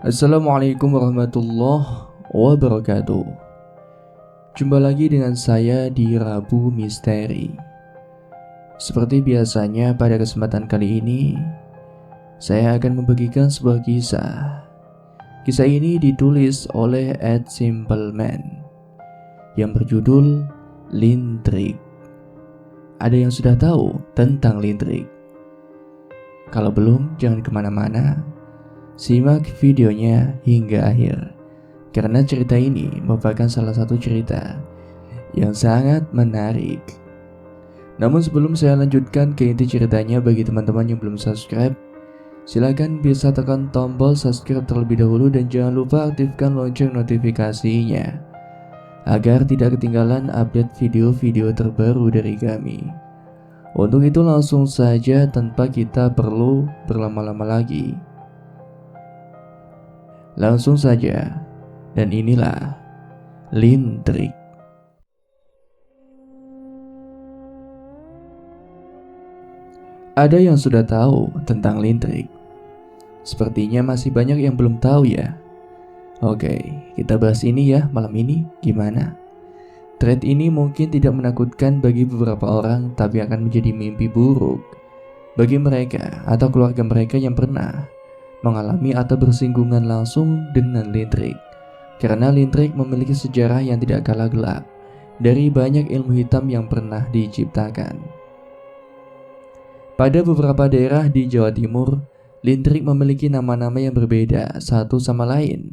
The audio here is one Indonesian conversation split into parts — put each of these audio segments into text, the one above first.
Assalamualaikum warahmatullahi wabarakatuh. Jumpa lagi dengan saya di Rabu Misteri. Seperti biasanya pada kesempatan kali ini saya akan membagikan sebuah kisah. Kisah ini ditulis oleh @simpleman yang berjudul Lintrik. Ada yang sudah tahu tentang lintrik? Kalau belum, jangan kemana-mana, simak videonya hingga akhir, karena cerita ini merupakan salah satu cerita yang sangat menarik. Namun sebelum saya lanjutkan ke inti ceritanya, bagi teman-teman yang belum subscribe, silakan bisa tekan tombol subscribe terlebih dahulu dan jangan lupa aktifkan lonceng notifikasinya agar tidak ketinggalan update video-video terbaru dari kami. Untuk itu langsung saja tanpa kita perlu berlama-lama lagi. Langsung saja, dan inilah Lintrik. Ada yang sudah tahu tentang lintrik? Sepertinya masih banyak yang belum tahu ya. Oke, kita bahas ini ya malam ini. Gimana? Thread ini mungkin tidak menakutkan bagi beberapa orang, tapi akan menjadi mimpi buruk bagi mereka atau keluarga mereka yang pernah mengalami atau bersinggungan langsung dengan lintrik. Karena lintrik memiliki sejarah yang tidak kalah gelap dari banyak ilmu hitam yang pernah diciptakan. Pada beberapa daerah di Jawa Timur, lintrik memiliki nama-nama yang berbeda satu sama lain,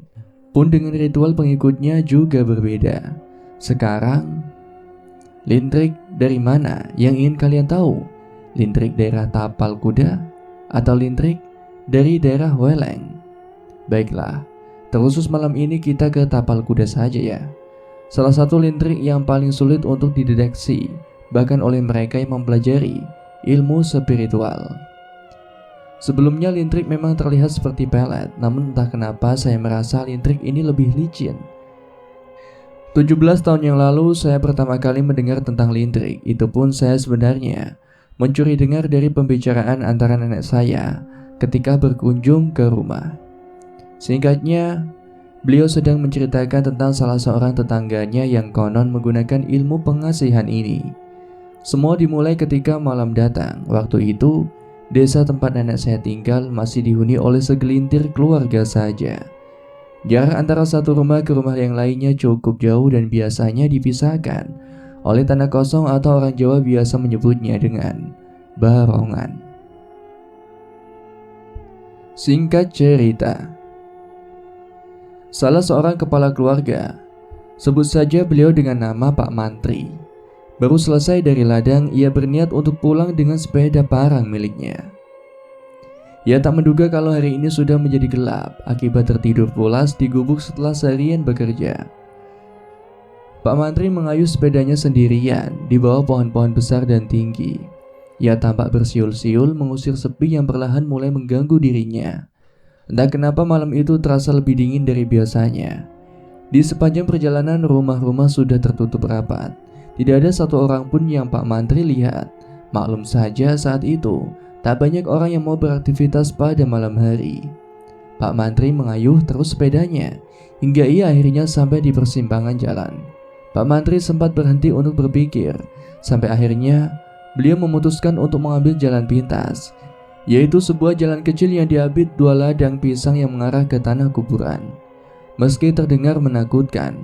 pun dengan ritual pengikutnya juga berbeda. Sekarang, lintrik dari mana yang ingin kalian tahu? Lintrik daerah Tapal Kuda atau lintrik dari daerah Weleng? Baiklah, terkhusus malam ini kita ke Tapal Kuda saja ya. Salah satu lintrik yang paling sulit untuk dideteksi, bahkan oleh mereka yang mempelajari ilmu spiritual. Sebelumnya lintrik memang terlihat seperti pelet, namun entah kenapa saya merasa lintrik ini lebih licin. 17 tahun yang lalu saya pertama kali mendengar tentang lintrik. Itu pun saya sebenarnya mencuri dengar dari pembicaraan antara nenek saya ketika berkunjung ke rumah. Singkatnya, beliau sedang menceritakan tentang salah seorang tetangganya yang konon menggunakan ilmu pengasihan ini. Semua dimulai ketika malam datang. Waktu itu, desa tempat nenek saya tinggal masih dihuni oleh segelintir keluarga saja. Jarak antara satu rumah ke rumah yang lainnya cukup jauh dan biasanya dipisahkan oleh tanah kosong atau orang Jawa biasa menyebutnya dengan barongan. Singkat cerita, salah seorang kepala keluarga, sebut saja beliau dengan nama Pak Mantri, baru selesai dari ladang, ia berniat untuk pulang dengan sepeda parang miliknya. Ia tak menduga kalau hari ini sudah menjadi gelap akibat tertidur pulas di gubuk setelah seharian bekerja. Pak Mantri mengayuh sepedanya sendirian di bawah pohon-pohon besar dan tinggi. Ia tampak bersiul-siul mengusir sepi yang perlahan mulai mengganggu dirinya. Entah kenapa malam itu terasa lebih dingin dari biasanya. Di sepanjang perjalanan rumah-rumah sudah tertutup rapat. Tidak ada satu orang pun yang Pak Mantri lihat. Maklum saja saat itu tak banyak orang yang mau beraktivitas pada malam hari. Pak Mantri mengayuh terus sepedanya hingga ia akhirnya sampai di persimpangan jalan. Pak Mantri sempat berhenti untuk berpikir, sampai akhirnya beliau memutuskan untuk mengambil jalan pintas, yaitu sebuah jalan kecil yang diapit dua ladang pisang yang mengarah ke tanah kuburan. Meski terdengar menakutkan,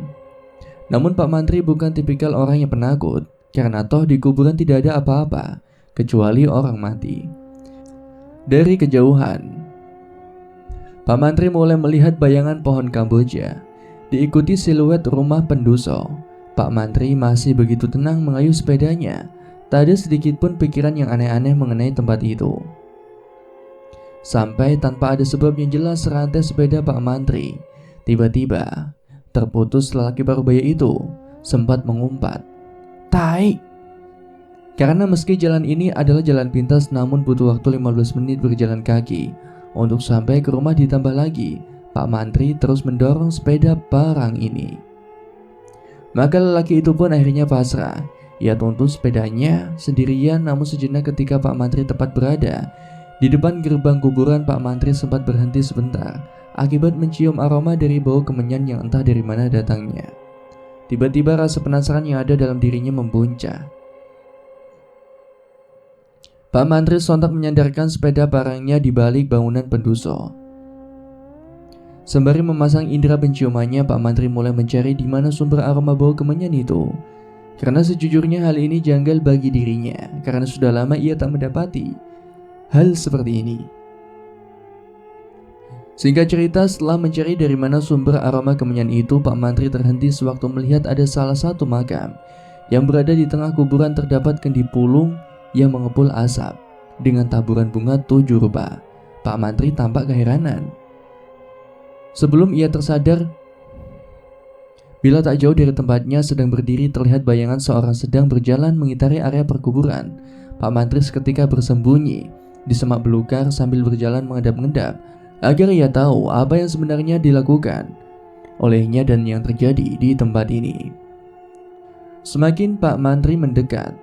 namun Pak Mantri bukan tipikal orang yang penakut, karena toh di kuburan tidak ada apa-apa kecuali orang mati. Dari kejauhan, Pak Mantri mulai melihat bayangan pohon Kamboja, diikuti siluet rumah pendoso. Pak Mantri masih begitu tenang mengayuh sepedanya, tak ada sedikit pun pikiran yang aneh-aneh mengenai tempat itu. Sampai tanpa ada sebab yang jelas rantai sepeda Pak Mantri tiba-tiba terputus. Lelaki parubaya itu sempat mengumpat, "Tai!" Karena meski jalan ini adalah jalan pintas, namun butuh waktu 15 menit berjalan kaki untuk sampai ke rumah. Ditambah lagi, Pak Mantri terus mendorong sepeda parang ini. Maka lelaki itu pun akhirnya pasrah. Ia tuntun sepedanya sendirian, namun sejenak ketika Pak Mantri tepat berada di depan gerbang kuburan, Pak Mantri sempat berhenti sebentar akibat mencium aroma dari bau kemenyan yang entah dari mana datangnya. Tiba-tiba rasa penasaran yang ada dalam dirinya membuncah. Pak Mantri sontak menyandarkan sepeda parangnya di balik bangunan pendoso. Sembari memasang indera penciumannya, Pak Mantri mulai mencari di mana sumber aroma bau kemenyan itu. Karena sejujurnya hal ini janggal bagi dirinya, karena sudah lama ia tak mendapati hal seperti ini. Singkat cerita, setelah mencari dari mana sumber aroma kemenyan itu, Pak Mantri terhenti sewaktu melihat ada salah satu makam yang berada di tengah kuburan terdapat kendi pulung yang mengepul asap dengan taburan bunga 7 rupa. Pak Mantri tampak keheranan. Sebelum ia tersadar, bila tak jauh dari tempatnya sedang berdiri terlihat bayangan seorang sedang berjalan mengitari area perkuburan. Pak Mantri seketika bersembunyi di semak belukar sambil berjalan mengendap-endap agar ia tahu apa yang sebenarnya dilakukan olehnya dan yang terjadi di tempat ini. Semakin Pak Mantri mendekat,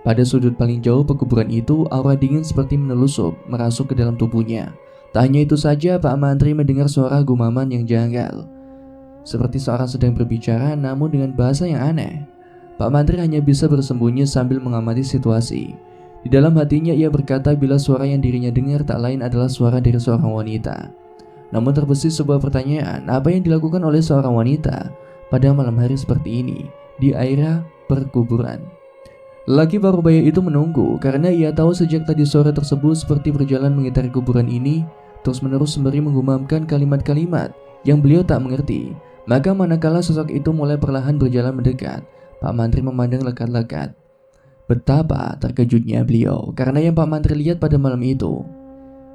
pada sudut paling jauh perkuburan itu aura dingin seperti menelusup merasuk ke dalam tubuhnya. Tak hanya itu saja, Pak Mantri mendengar suara gumaman yang janggal, seperti seorang sedang berbicara namun dengan bahasa yang aneh. Pak Mantri hanya bisa bersembunyi sambil mengamati situasi. Di dalam hatinya ia berkata bila suara yang dirinya dengar tak lain adalah suara dari seorang wanita. Namun terbesit sebuah pertanyaan, apa yang dilakukan oleh seorang wanita pada malam hari seperti ini di area perkuburan? Lelaki parubaya itu menunggu karena ia tahu sejak tadi sore tersebut seperti berjalan mengitari kuburan ini terus-menerus sembari menggumamkan kalimat-kalimat yang beliau tak mengerti. Maka manakala sosok itu mulai perlahan berjalan mendekat, Pak Mantri memandang lekat-lekat. Betapa terkejutnya beliau karena yang Pak Mantri lihat pada malam itu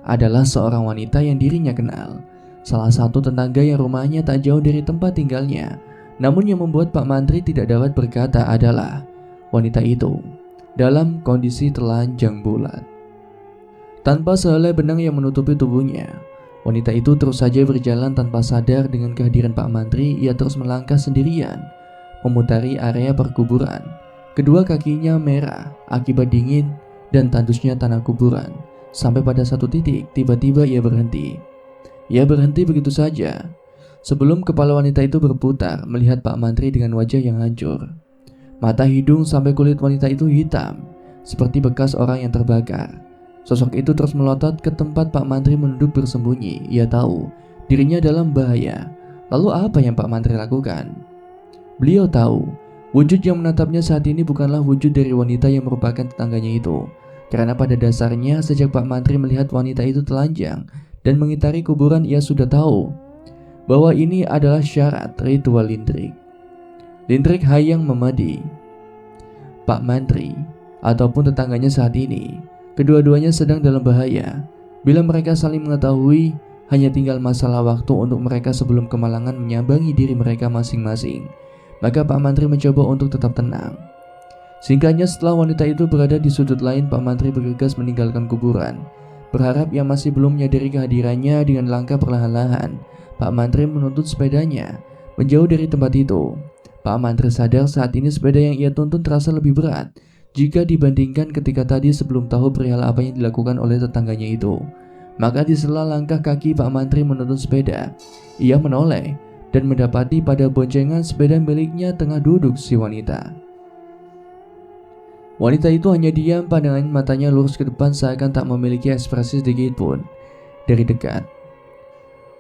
adalah seorang wanita yang dirinya kenal, salah satu tetangga yang rumahnya tak jauh dari tempat tinggalnya. Namun yang membuat Pak Mantri tidak dapat berkata adalah wanita itu dalam kondisi telanjang bulat, tanpa sehelai benang yang menutupi tubuhnya. Wanita itu terus saja berjalan tanpa sadar. Dengan kehadiran Pak Mantri, ia terus melangkah sendirian memutari area perkuburan. Kedua kakinya merah akibat dingin dan tandusnya tanah kuburan. Sampai pada satu titik, tiba-tiba ia berhenti. Ia berhenti begitu saja sebelum kepala wanita itu berputar melihat Pak Mantri dengan wajah yang hancur. Mata, hidung, sampai kulit wanita itu hitam seperti bekas orang yang terbakar. Sosok itu terus melotot ke tempat Pak Mantri menunduk bersembunyi. Ia tahu dirinya dalam bahaya. Lalu apa yang Pak Mantri lakukan? Beliau tahu wujud yang menatapnya saat ini bukanlah wujud dari wanita yang merupakan tetangganya itu. Karena pada dasarnya sejak Pak Mantri melihat wanita itu telanjang dan mengitari kuburan, ia sudah tahu bahwa ini adalah syarat ritual lintrik. Lintrik hayang memadi. Pak Mantri ataupun tetangganya saat ini, kedua-duanya sedang dalam bahaya. Bila mereka saling mengetahui, hanya tinggal masalah waktu untuk mereka sebelum kemalangan menyambangi diri mereka masing-masing. Maka Pak Mantri mencoba untuk tetap tenang. Singkatnya, setelah wanita itu berada di sudut lain, Pak Mantri bergegas meninggalkan kuburan. Berharap yang masih belum menyadari kehadirannya, dengan langkah perlahan-lahan Pak Mantri menuntun sepedanya menjauh dari tempat itu. Pak Mantri sadar saat ini sepeda yang ia tuntun terasa lebih berat jika dibandingkan ketika tadi sebelum tahu perihal apa yang dilakukan oleh tetangganya itu. Maka di sela langkah kaki Pak Mantri menuntun sepeda, ia menoleh dan mendapati pada boncengan sepeda miliknya tengah duduk si wanita. Wanita itu hanya diam, pandangan matanya lurus ke depan seakan tak memiliki ekspresi sedikit pun. Dari dekat,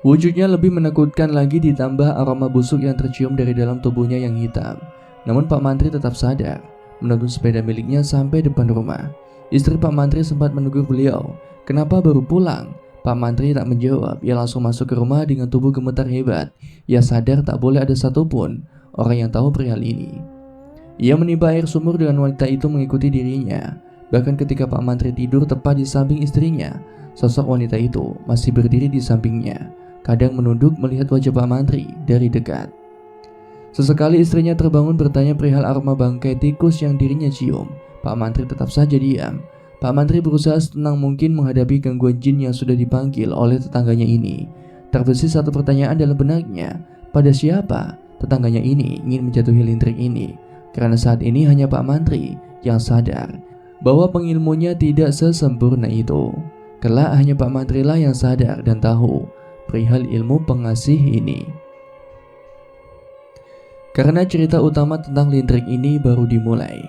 wujudnya lebih menakutkan lagi, ditambah aroma busuk yang tercium dari dalam tubuhnya yang hitam. Namun Pak Mantri tetap sadar menuntun sepeda miliknya sampai depan rumah. Istri Pak Mantri sempat menegur beliau, "Kenapa baru pulang?" Pak Mantri tak menjawab. Ia langsung masuk ke rumah dengan tubuh gemetar hebat. Ia sadar tak boleh ada satupun orang yang tahu perihal ini. Ia menimba air sumur dengan wanita itu mengikuti dirinya. Bahkan ketika Pak Mantri tidur tepat di samping istrinya, sosok wanita itu masih berdiri di sampingnya, kadang menunduk melihat wajah Pak Mantri dari dekat. Sesekali istrinya terbangun bertanya perihal aroma bangkai tikus yang dirinya cium. Pak Mantri tetap saja diam. Pak Mantri berusaha setenang mungkin menghadapi gangguan jin yang sudah dipanggil oleh tetangganya ini. Terbesit satu pertanyaan dalam benaknya, pada siapa tetangganya ini ingin menjatuhi lintrik ini? Karena saat ini hanya Pak Mantri yang sadar bahwa pengilmunya tidak sesempurna itu. Kelak hanya Pak Mantri lah yang sadar dan tahu perihal ilmu pengasih ini. Karena cerita utama tentang Lintrik ini baru dimulai,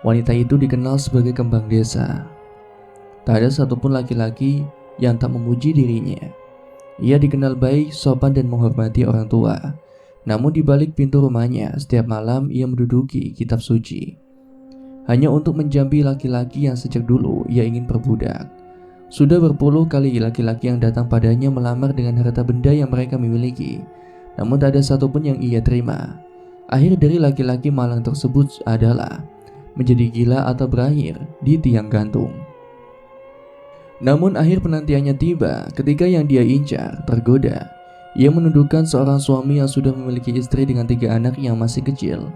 wanita itu dikenal sebagai kembang desa. Tak ada satupun laki-laki yang tak memuji dirinya. Ia dikenal baik, sopan dan menghormati orang tua. Namun di balik pintu rumahnya, setiap malam ia menduduki kitab suci, hanya untuk menjampi laki-laki yang sejak dulu ia ingin perbudak. Sudah berpuluh kali laki-laki yang datang padanya melamar dengan harta benda yang mereka miliki, namun tak ada satupun yang ia terima. Akhir dari laki-laki malang tersebut adalah menjadi gila atau berakhir di tiang gantung. Namun akhir penantiannya tiba ketika yang dia incar tergoda. Ia menundukkan seorang suami yang sudah memiliki istri dengan 3 anak yang masih kecil,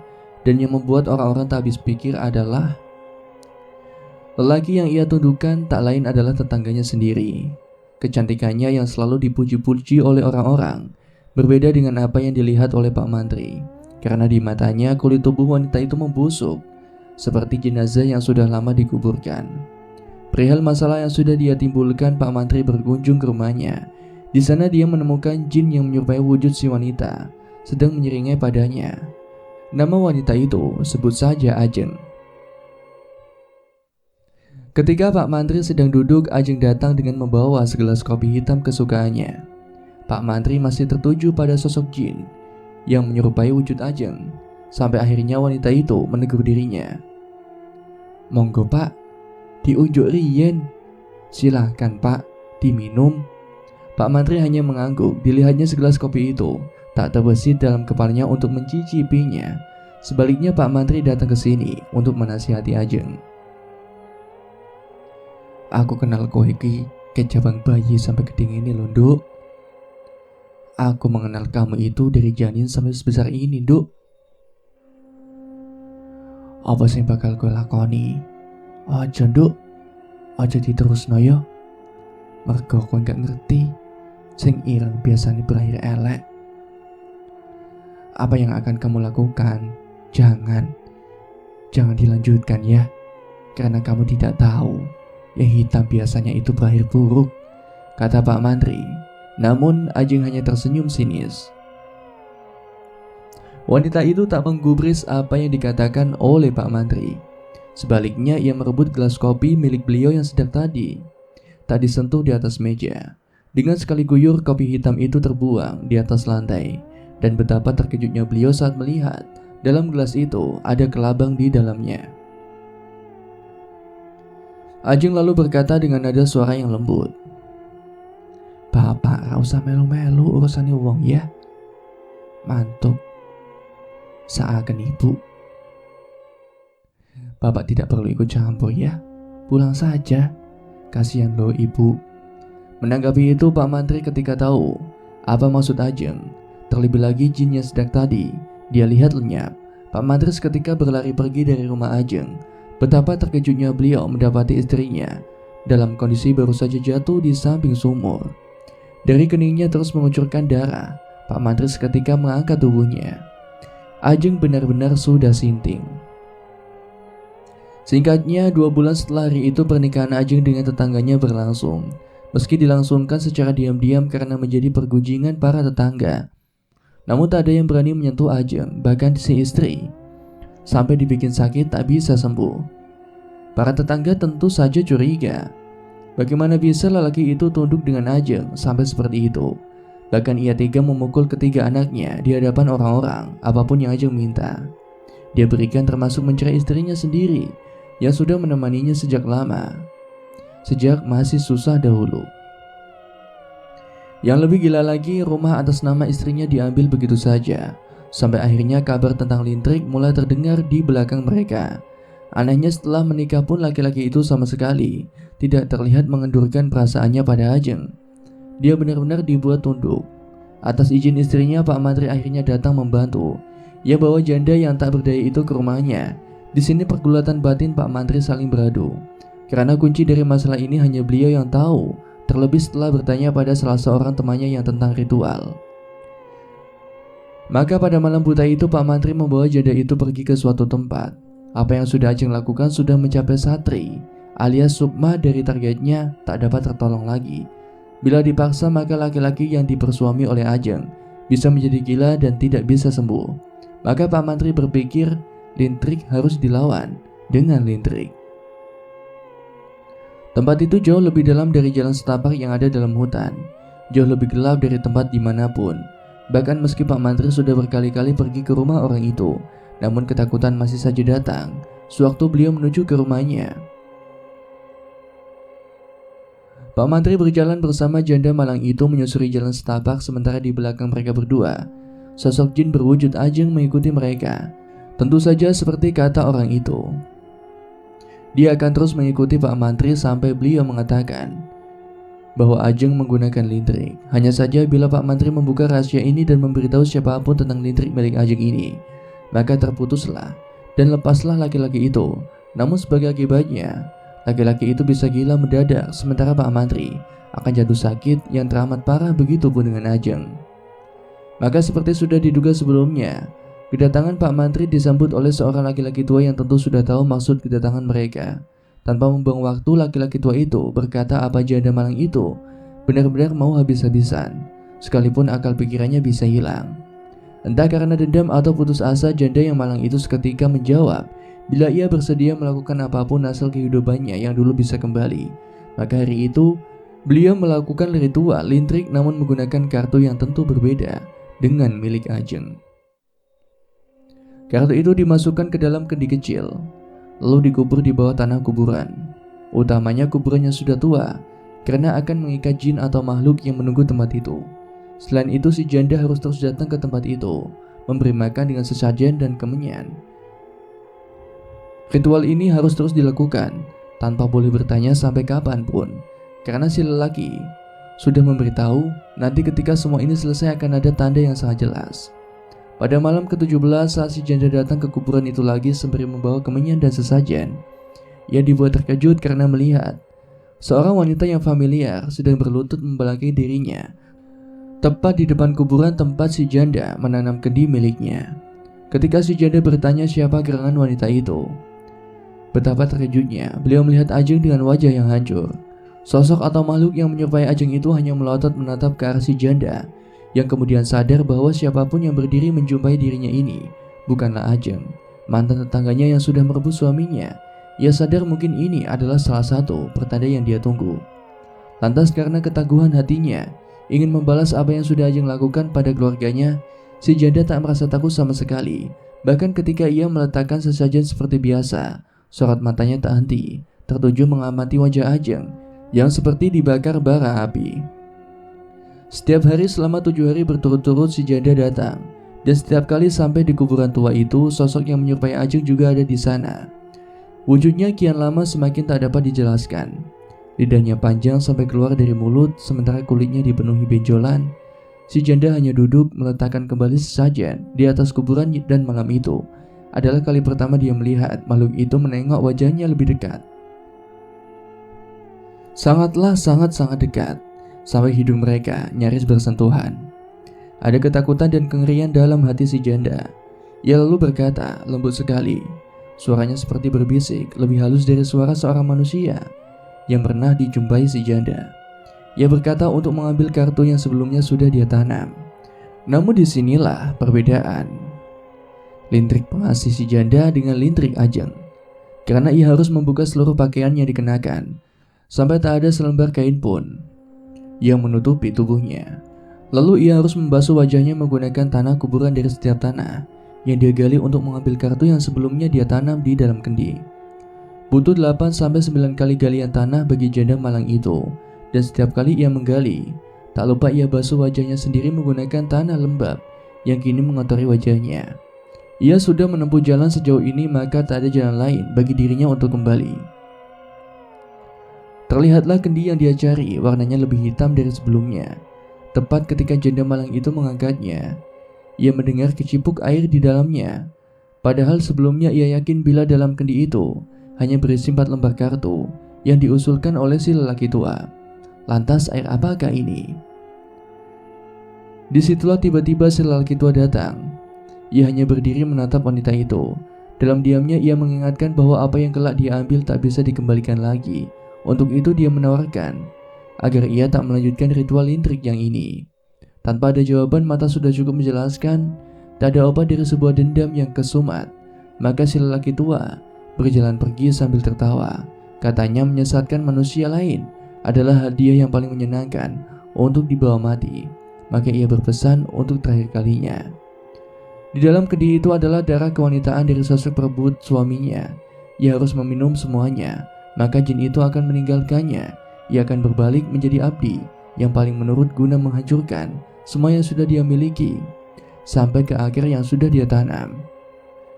dan yang membuat orang-orang tak habis pikir adalah lelaki yang ia tundukkan tak lain adalah tetangganya sendiri. Kecantikannya yang selalu dipuji-puji oleh orang-orang berbeda dengan apa yang dilihat oleh Pak Mantri, karena di matanya kulit tubuh wanita itu membusuk seperti jenazah yang sudah lama dikuburkan. Perihal masalah yang sudah dia timbulkan, Pak Mantri berkunjung ke rumahnya. Di sana dia menemukan jin yang menyerupai wujud si wanita sedang menyeringai padanya. Nama wanita itu sebut saja Ajeng. Ketika Pak Mantri sedang duduk, Ajeng datang dengan membawa segelas kopi hitam kesukaannya. Pak Mantri masih tertuju pada sosok jin yang menyerupai wujud Ajeng, sampai akhirnya wanita itu menegur dirinya. "Monggo Pak, diunjuk riyen. Silahkan Pak, diminum." Pak Mantri hanya mengangguk. Dilihatnya segelas kopi itu tak terbesit dalam kepalanya untuk mencicipinya. Sebaliknya Pak Mantri datang ke sini untuk menasihati Ajeng. "Aku kenal kowe iki kejabang bayi sampai gede ngene lho, Nduk. Aku mengenal kamu itu dari janin sampai sebesar ini, Nduk. Apa sing bakal kowe lakoni? Aja, Nduk. Aja diterusno ya. Mergo kowe gak ngerti sing ireng biasanya berakhir elek. Apa yang akan kamu lakukan? Jangan dilanjutkan ya, karena kamu tidak tahu yang hitam biasanya itu berakhir buruk," kata Pak Mantri. Namun Ajeng hanya tersenyum sinis. Wanita itu tak menggubris apa yang dikatakan oleh Pak Mantri. Sebaliknya ia merebut gelas kopi milik beliau yang sejak tadi tak disentuh di atas meja. Dengan sekali guyur, kopi hitam itu terbuang di atas lantai, dan betapa terkejutnya beliau saat melihat dalam gelas itu ada kelabang di dalamnya. Ajeng lalu berkata dengan nada suara yang lembut, "Bapak ra usah melu-melu urusane wong ya. Mantuk seakan ibu. Bapak tidak perlu ikut campur ya. Pulang saja. Kasihan loh ibu." Menanggapi itu, Pak Mantri ketika tahu apa maksud Ajeng, terlebih lagi jinnya sejak tadi dia lihat lenyap, Pak Mantri seketika berlari pergi dari rumah Ajeng. Betapa terkejutnya beliau mendapati istrinya dalam kondisi baru saja jatuh di samping sumur. Dari keningnya terus mengucurkan darah. Pak Mantri seketika mengangkat tubuhnya. Ajeng benar-benar sudah sinting. Singkatnya, 2 bulan setelah hari itu pernikahan Ajeng dengan tetangganya berlangsung. Meski dilangsungkan secara diam-diam karena menjadi pergunjingan para tetangga, namun tak ada yang berani menyentuh Ajeng, bahkan si istri. Sampai dibikin sakit tak bisa sembuh. Para tetangga tentu saja curiga. Bagaimana bisa lelaki itu tunduk dengan Ajeng sampai seperti itu? Bahkan ia tega memukul ketiga anaknya di hadapan orang-orang. Apapun yang Ajeng minta dia berikan, termasuk mencerai istrinya sendiri yang sudah menemaninya sejak lama, sejak masih susah dahulu. Yang lebih gila lagi, rumah atas nama istrinya diambil begitu saja, sampai akhirnya kabar tentang Lintrik mulai terdengar di belakang mereka. Anehnya, setelah menikah pun laki-laki itu sama sekali tidak terlihat mengendurkan perasaannya pada Ajeng. Dia benar-benar dibuat tunduk. Atas izin istrinya, Pak Mantri akhirnya datang membantu. Ia bawa janda yang tak berdaya itu ke rumahnya. Di sini pergulatan batin Pak Mantri saling beradu, karena kunci dari masalah ini hanya beliau yang tahu, terlebih setelah bertanya pada salah seorang temannya yang tentang ritual. Maka pada malam buta itu Pak Mantri membawa janda itu pergi ke suatu tempat. Apa yang sudah Ajeng lakukan sudah mencapai Satri, alias Sukma dari targetnya tak dapat tertolong lagi. Bila dipaksa maka laki-laki yang dipersuami oleh Ajeng bisa menjadi gila dan tidak bisa sembuh. Maka Pak Mantri berpikir lintrik harus dilawan dengan lintrik. Tempat itu jauh lebih dalam dari jalan setapak yang ada dalam hutan. Jauh lebih gelap dari tempat dimanapun. Bahkan meski Pak Mantri sudah berkali-kali pergi ke rumah orang itu, namun ketakutan masih saja datang sewaktu beliau menuju ke rumahnya. Pak Mantri berjalan bersama janda malang itu menyusuri jalan setapak, sementara di belakang mereka berdua, sosok jin berwujud Ajeng mengikuti mereka. Tentu saja seperti kata orang itu, dia akan terus mengikuti Pak Mantri sampai beliau mengatakan bahwa Ajeng menggunakan lintrik. Hanya saja bila Pak Mantri membuka rahasia ini dan memberitahu siapapun tentang lintrik milik Ajeng ini, maka terputuslah dan lepaslah laki-laki itu. Namun sebagai akibatnya, laki-laki itu bisa gila mendadak, sementara Pak Mantri akan jatuh sakit yang teramat parah, begitu pun dengan Ajeng. Maka seperti sudah diduga sebelumnya, kedatangan Pak Mantri disambut oleh seorang laki-laki tua yang tentu sudah tahu maksud kedatangan mereka. Tanpa membuang waktu, laki-laki tua itu berkata apa janda malang itu benar-benar mau habis-habisan, sekalipun akal pikirannya bisa hilang. Entah karena dendam atau putus asa, janda yang malang itu seketika menjawab bila ia bersedia melakukan apapun asal kehidupannya yang dulu bisa kembali. Maka hari itu beliau melakukan ritual lintrik, namun menggunakan kartu yang tentu berbeda dengan milik Ajeng. Kartu itu dimasukkan ke dalam kendi kecil, lalu dikubur di bawah tanah kuburan. Utamanya kuburan yang sudah tua, karena akan mengikat jin atau makhluk yang menunggu tempat itu. Selain itu, si janda harus terus datang ke tempat itu, memberi makan dengan sesajen dan kemenyan. Ritual ini harus terus dilakukan, tanpa boleh bertanya sampai kapanpun, karena si lelaki sudah memberitahu nanti ketika semua ini selesai akan ada tanda yang sangat jelas. Pada malam ke-17 saat si janda datang ke kuburan itu lagi sembari membawa kemenyan dan sesajen, ia dibuat terkejut karena melihat seorang wanita yang familiar sedang berlutut membelakangi dirinya, tepat di depan kuburan tempat si janda menanam kendi miliknya. Ketika si janda bertanya siapa gerangan wanita itu, betapa terkejutnya beliau melihat Ajeng dengan wajah yang hancur. Sosok atau makhluk yang menyerupai Ajeng itu hanya melotot menatap ke arah si janda, yang kemudian sadar bahwa siapapun yang berdiri menjumpai dirinya ini bukanlah Ajeng, mantan tetangganya yang sudah merebut suaminya. Ia sadar mungkin ini adalah salah satu pertanda yang dia tunggu. Lantas karena ketaguhan hatinya ingin membalas apa yang sudah Ajeng lakukan pada keluarganya, si janda tak merasa takut sama sekali. Bahkan ketika ia meletakkan sesajen seperti biasa, sorot matanya tak henti tertuju mengamati wajah Ajeng yang seperti dibakar bara api. Setiap hari selama 7 hari berturut-turut si janda datang, dan setiap kali sampai di kuburan tua itu, sosok yang menyerupai Ajeng juga ada di sana. Wujudnya kian lama semakin tak dapat dijelaskan. Lidahnya panjang sampai keluar dari mulut, sementara kulitnya dipenuhi benjolan. Si janda hanya duduk meletakkan kembali sesajen di atas kuburan, dan malam itu adalah kali pertama dia melihat makhluk itu menengok wajahnya lebih dekat. Sangat dekat, sampai hidung mereka nyaris bersentuhan. Ada ketakutan dan kengerian dalam hati si janda. Ia lalu berkata lembut sekali, suaranya seperti berbisik, lebih halus dari suara seorang manusia yang pernah dijumpai si janda. Ia berkata untuk mengambil kartu yang sebelumnya sudah dia tanam. Namun disinilah perbedaan lintrik pengasih si janda dengan lintrik Ajeng, karena ia harus membuka seluruh pakaian yang dikenakan sampai tak ada selembar kain pun yang menutupi tubuhnya. Lalu ia harus membasuh wajahnya menggunakan tanah kuburan dari setiap tanah yang dia gali untuk mengambil kartu yang sebelumnya dia tanam di dalam kendi. Butuh 8-9 kali galian tanah bagi janda malang itu, dan setiap kali ia menggali, tak lupa ia basuh wajahnya sendiri menggunakan tanah lembab yang kini mengotori wajahnya. Ia sudah menempuh jalan sejauh ini, maka tak ada jalan lain bagi dirinya untuk kembali. Terlihatlah kendi yang dia cari, warnanya lebih hitam dari sebelumnya. Tepat ketika janda malang itu mengangkatnya, ia mendengar kecipuk air di dalamnya. Padahal sebelumnya ia yakin bila dalam kendi itu hanya berisi 4 lembar kartu yang diusulkan oleh si lelaki tua. Lantas air apakah ini? Disitulah tiba-tiba si lelaki tua datang. Ia hanya berdiri menatap wanita itu. Dalam diamnya ia mengingatkan bahwa apa yang kelak dia ambil tak bisa dikembalikan lagi. Untuk itu dia menawarkan agar ia tak melanjutkan ritual intrik yang ini. Tanpa ada jawaban, mata sudah cukup menjelaskan tak ada obat dari sebuah dendam yang kesumat. Maka si lelaki tua berjalan pergi sambil tertawa. Katanya menyesatkan manusia lain adalah hadiah yang paling menyenangkan untuk dibawa mati. Maka ia berpesan untuk terakhir kalinya. Di dalam kedi itu adalah darah kewanitaan dari sosok perebut suaminya. Ia harus meminum semuanya, maka jin itu akan meninggalkannya. Ia akan berbalik menjadi abdi yang paling menurut guna menghancurkan semua yang sudah dia miliki sampai ke akar yang sudah dia tanam.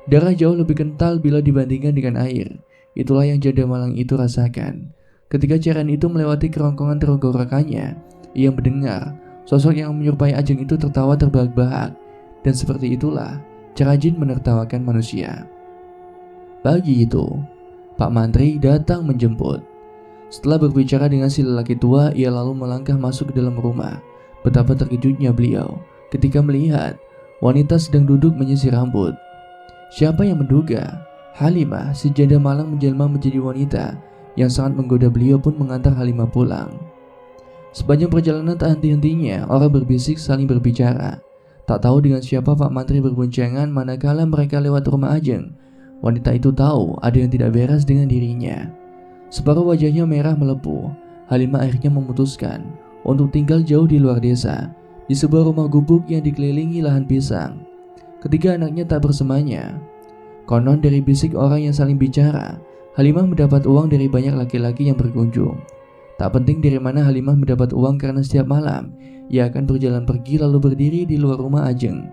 Darah jauh lebih kental bila dibandingkan dengan air. Itulah yang janda malang itu rasakan. Ketika cairan itu melewati kerongkongan tenggorokannya, ia mendengar sosok yang menyerupai Ajeng itu tertawa terbahak-bahak. Dan seperti itulah cara jin menertawakan manusia. Pagi itu, Pak Mantri datang menjemput. Setelah berbicara dengan si lelaki tua, ia lalu melangkah masuk ke dalam rumah. Betapa terkejutnya beliau ketika melihat wanita sedang duduk menyisir rambut. Siapa yang menduga Halimah, si janda malang menjelma menjadi wanita yang sangat menggoda. Beliau pun mengantar Halimah pulang. Sepanjang perjalanan tak henti-hentinya orang berbisik saling berbicara. Tak tahu dengan siapa Pak Mantri berboncengan manakala mereka lewat rumah Ajeng. Wanita itu tahu ada yang tidak beres dengan dirinya. Separuh wajahnya merah melepuh. Halimah akhirnya memutuskan untuk tinggal jauh di luar desa, di sebuah rumah gubuk yang dikelilingi lahan pisang. Ketika anaknya tak bersamanya, konon dari bisik orang yang saling bicara, Halimah mendapat uang dari banyak laki-laki yang berkunjung. Tak penting dari mana Halimah mendapat uang karena setiap malam ia akan berjalan pergi lalu berdiri di luar rumah Ajeng.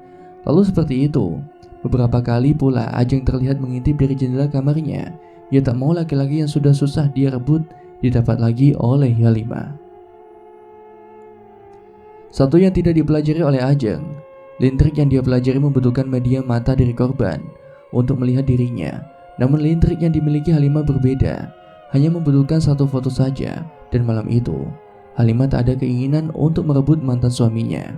Lalu seperti itu, beberapa kali pula Ajeng terlihat mengintip dari jendela kamarnya. Ia tak mau laki-laki yang sudah susah dia rebut didapat lagi oleh Halimah. Satu yang tidak dipelajari oleh Ajeng, lintrik yang dia pelajari membutuhkan media mata dari korban untuk melihat dirinya. Namun lintrik yang dimiliki Halimah berbeda, hanya membutuhkan satu foto saja. Dan malam itu Halimah tak ada keinginan untuk merebut mantan suaminya.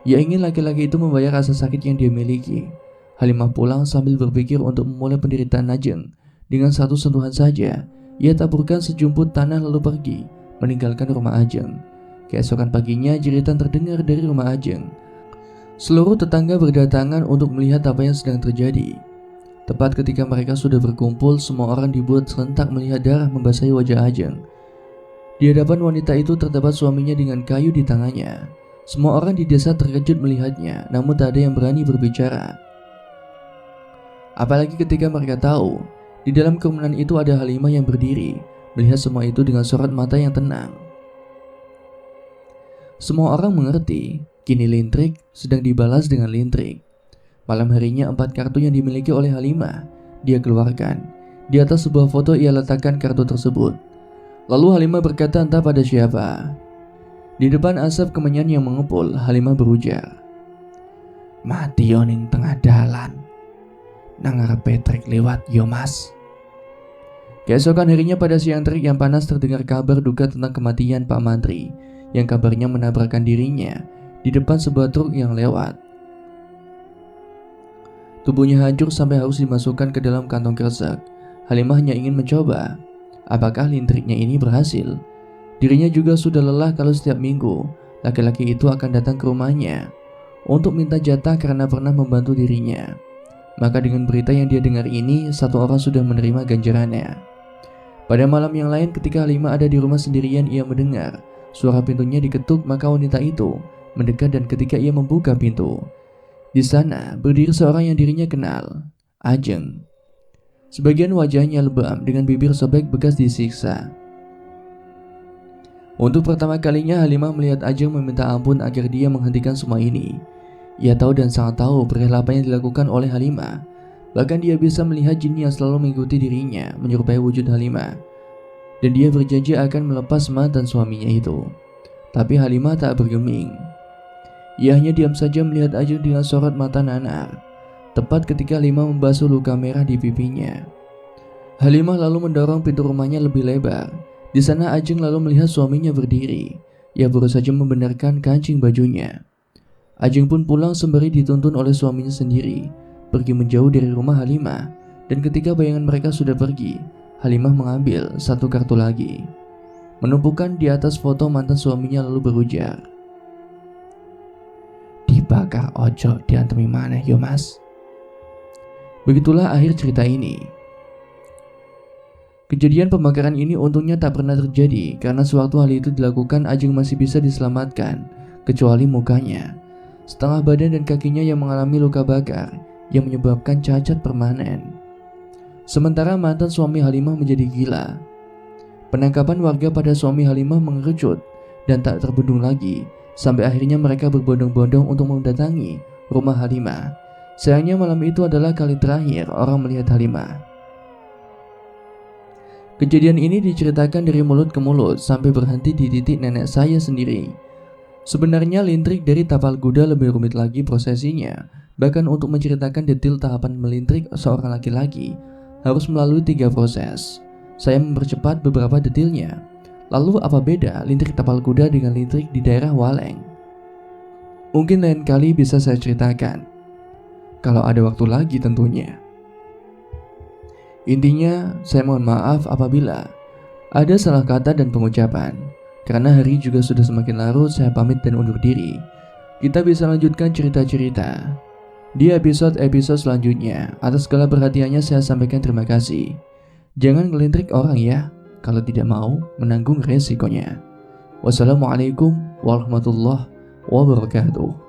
Ia ingin laki-laki itu membayar rasa sakit yang dia miliki. Halimah pulang sambil berpikir untuk memulai penderitaan Ajeng. Dengan satu sentuhan saja ia taburkan sejumput tanah lalu pergi meninggalkan rumah Ajeng. Keesokan paginya jeritan terdengar dari rumah Ajeng. Seluruh tetangga berdatangan untuk melihat apa yang sedang terjadi. Tepat ketika mereka sudah berkumpul, semua orang dibuat serentak melihat darah membasahi wajah Ajeng. Di hadapan wanita itu terdapat suaminya dengan kayu di tangannya. Semua orang di desa terkejut melihatnya, namun tak ada yang berani berbicara. Apalagi ketika mereka tahu di dalam kerumunan itu ada Halimah yang berdiri, melihat semua itu dengan sorot mata yang tenang. Semua orang mengerti, kini lintrik sedang dibalas dengan lintrik. Malam harinya 4 kartu yang dimiliki oleh Halimah dia keluarkan. Di atas sebuah foto ia letakkan kartu tersebut. Lalu Halimah berkata entah pada siapa. Di depan asap kemenyan yang mengepul, Halimah berujar, "Mati yo ning tengah dalan. Nang arep Patrick lewat yo mas." Keesokan harinya pada siang terik yang panas terdengar kabar duka tentang kematian Pak Mantri yang kabarnya menabrakkan dirinya di depan sebuah truk yang lewat. Tubuhnya hancur sampai harus dimasukkan ke dalam kantong kresek. Halimah hanya ingin mencoba apakah lintriknya ini berhasil. Dirinya juga sudah lelah kalau setiap minggu laki-laki itu akan datang ke rumahnya untuk minta jatah karena pernah membantu dirinya. Maka dengan berita yang dia dengar ini, satu orang sudah menerima ganjarannya. Pada malam yang lain ketika Halimah ada di rumah sendirian, ia mendengar suara pintunya diketuk. Maka wanita itu mendekat dan ketika ia membuka pintu, di sana berdiri seorang yang dirinya kenal, Ajeng. Sebagian wajahnya lebam dengan bibir sobek bekas disiksa. Untuk pertama kalinya Halimah melihat Ajeng meminta ampun agar dia menghentikan semua ini. Ia tahu dan sangat tahu perihal apa yang dilakukan oleh Halimah. Bahkan dia bisa melihat jin yang selalu mengikuti dirinya menyerupai wujud Halimah. Dan dia berjanji akan melepas mantan suaminya itu. Tapi Halimah tak bergeming. Ia hanya diam saja melihat Ajeng dengan sorot mata nanar. Tepat ketika Halimah membasuh luka merah di pipinya, Halimah lalu mendorong pintu rumahnya lebih lebar. Di sana Ajeng lalu melihat suaminya berdiri. Ia baru saja membenarkan kancing bajunya. Ajeng pun pulang sembari dituntun oleh suaminya sendiri, pergi menjauh dari rumah Halimah. Dan ketika bayangan mereka sudah pergi, Halimah mengambil satu kartu lagi. menumpukan di atas foto mantan suaminya lalu berujar, "Dibakar ojo diantemi maneh yo mas." Begitulah akhir cerita ini. Kejadian pembakaran ini untungnya tak pernah terjadi karena sewaktu hal itu dilakukan Ajeng masih bisa diselamatkan, kecuali mukanya. Setengah badan dan kakinya yang mengalami luka bakar yang menyebabkan cacat permanen. Sementara mantan suami Halimah menjadi gila. Penangkapan warga pada suami Halimah mengerucut dan tak terbendung lagi, sampai akhirnya mereka berbondong-bondong untuk mendatangi rumah Halimah. Sayangnya malam itu adalah kali terakhir orang melihat Halimah. Kejadian ini diceritakan dari mulut ke mulut sampai berhenti di titik nenek saya sendiri. Sebenarnya lintrik dari tapal kuda lebih rumit lagi prosesinya. Bahkan untuk menceritakan detail tahapan melintrik seorang laki-laki harus melalui 3 proses. Saya mempercepat beberapa detailnya. Lalu apa beda lintrik tapal kuda dengan lintrik di daerah Waleng? Mungkin lain kali bisa saya ceritakan, kalau ada waktu lagi tentunya. Intinya, saya mohon maaf apabila ada salah kata dan pengucapan. Karena hari juga sudah semakin larut, saya pamit dan undur diri. Kita bisa lanjutkan cerita-cerita di episode-episode selanjutnya. Atas segala perhatiannya saya sampaikan terima kasih. Jangan ngelintrik orang ya, kalau tidak mau menanggung resikonya. Wassalamualaikum warahmatullahi wabarakatuh.